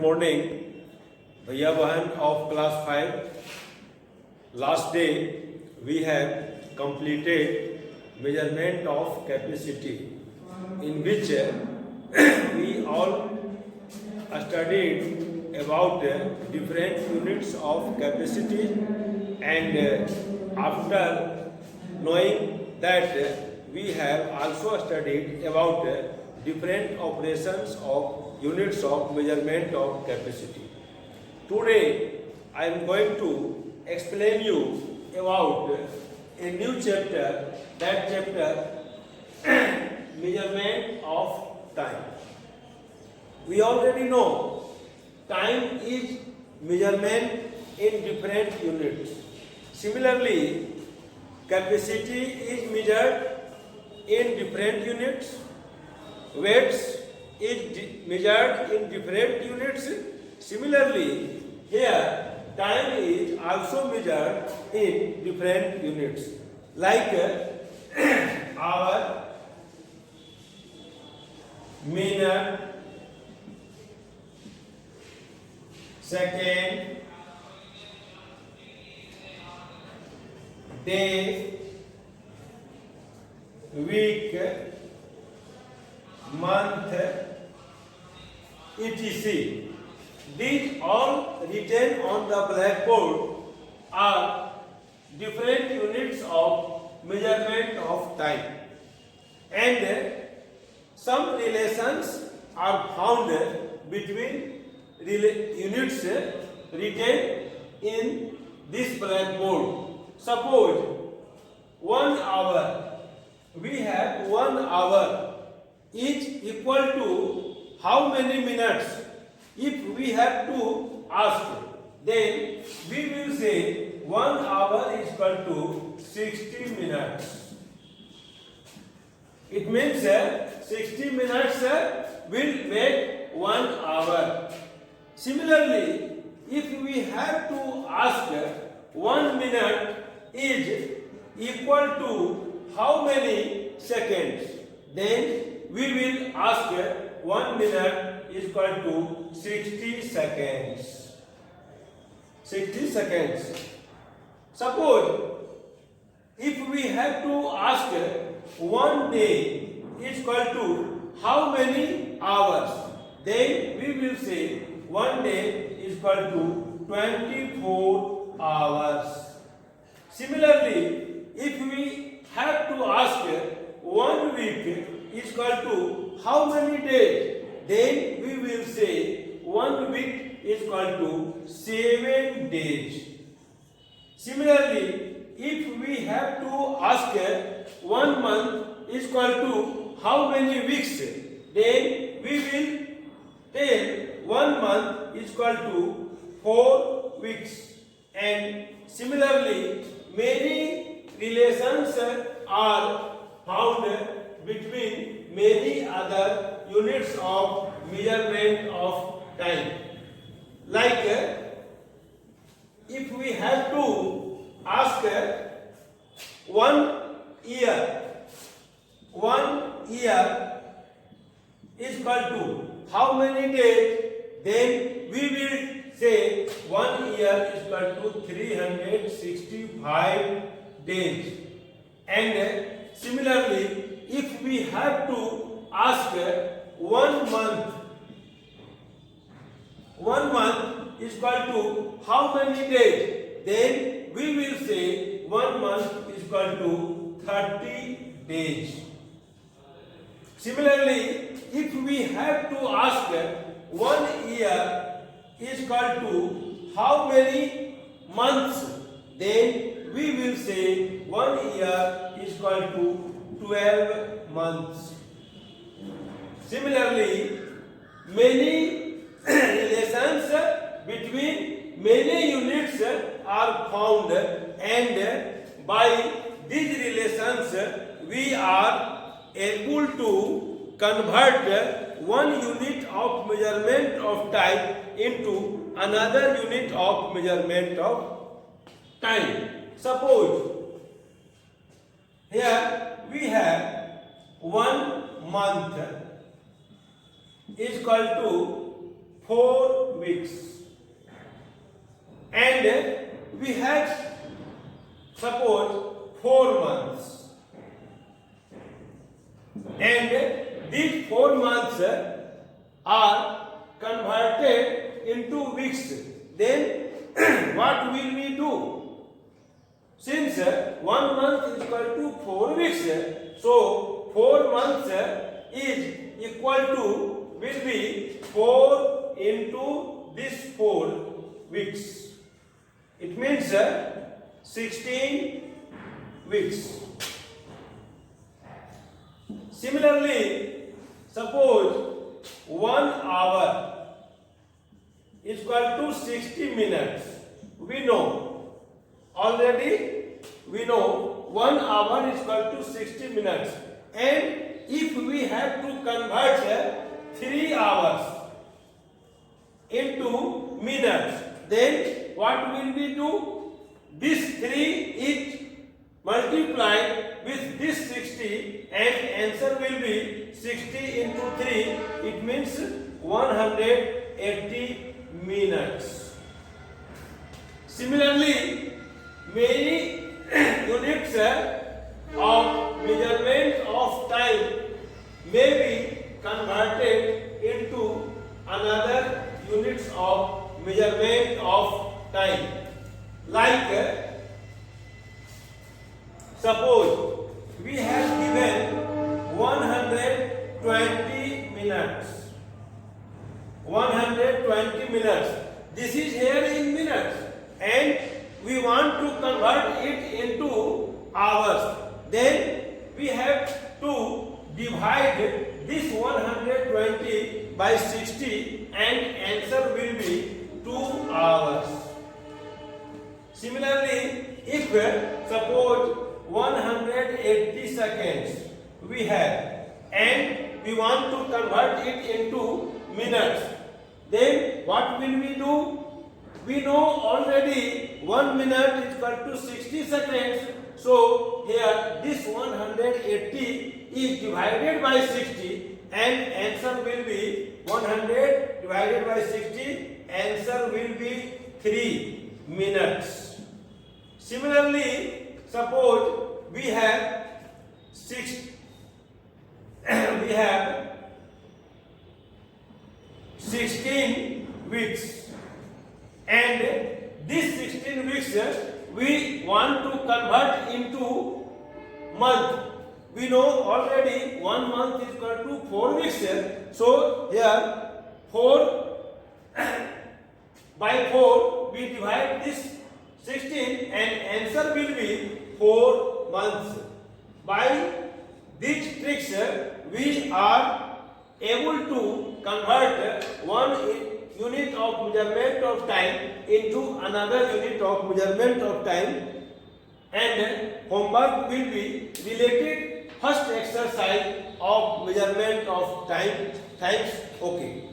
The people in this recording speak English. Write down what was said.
morning, Bhaiya Bahan of class 5. Last day we have completed measurement of capacity, in which we all studied about different units of capacity, and after knowing that we have also studied about different operations of units of measurement of capacity. Today I am going to explain you about a new chapter, that chapter measurement of time. We already know time is measurement in different units. Similarly, capacity is measured in different units. Weights is measured in different units. Similarly, here time is also measured in different units, like hour, minute, second, day, week, month, etc. These all written on the blackboard are different units of measurement of time, and some relations are found between units written in this blackboard. Suppose 1 hour, we have 1 hour is equal to how many minutes? If we have to ask, then we will say 1 hour is equal to 60 minutes. It means 60 minutes will make 1 hour. Similarly, if we have to ask 1 minute is equal to how many seconds, then we will ask 1 minute is equal to 60 seconds. 60 seconds. Suppose if we have to ask 1 day is equal to how many hours, then we will say 1 day is equal to 24 hours. Similarly, if we have to ask 1 week is equal to how many days, then we will say 1 week is equal to 7 days. Similarly, if we have to ask 1 month is equal to how many weeks, then we will tell 1 month is equal to 4 weeks. And similarly, many relations are found between many other units of measurement of time. Like if we have to ask 1 year, 1 year is equal to how many days, then we will say 1 year is equal to 365 days. And similarly, if we have to ask 1 month, 1 month is equal to how many days, then we will say 1 month is equal to 30 days. Similarly, if we have to ask 1 year is equal to how many months, then we will say 1 year is equal to 12 months. Similarly, many relations between many units are found, and by these relations we are able to convert 1 unit of measurement of time into another unit of measurement of time. Suppose here we have 1 month is equal to 4 weeks. And we have suppose 4 months. And these 4 months are converted into weeks. Then what will we do? Since 1 month is equal to 4 weeks, so 4 months is equal to will be 4 into this 4 weeks. It means 16 weeks. Similarly, suppose 1 hour is equal to 60 minutes. We know already, we know 1 hour is equal to 60 minutes. And if we have to convert 3 hours into minutes, then what will we do? This 3 is multiplied with this 60 and answer will be 60 into 3. It means 180 minutes. Similarly, many units of measurement of time may be converted into another units of measurement of time. Like suppose we have given 120 minutes. 120 minutes. This is here in minutes. And we want to convert it into hours. Then we have to divide this 120 by 60 and answer will be 2 hours. Similarly, if suppose 180 seconds we have and we want to convert it into minutes, then what will we do? We know already 1 minute is equal to 60 seconds. So here this 180 is divided by 60 and answer will be 100 divided by 60, answer will be 3 minutes. Similarly, suppose we have 16 weeks and this 16 weeks we want to convert into month. We know already 1 month is equal to 4 weeks. So here 4 by 4 we divide this 16 and answer will be 4 months. By these tricks we are able to convert one unit of measurement of time into another unit of measurement of time, and homework will be related first exercise of measurement of time. Thanks. Okay.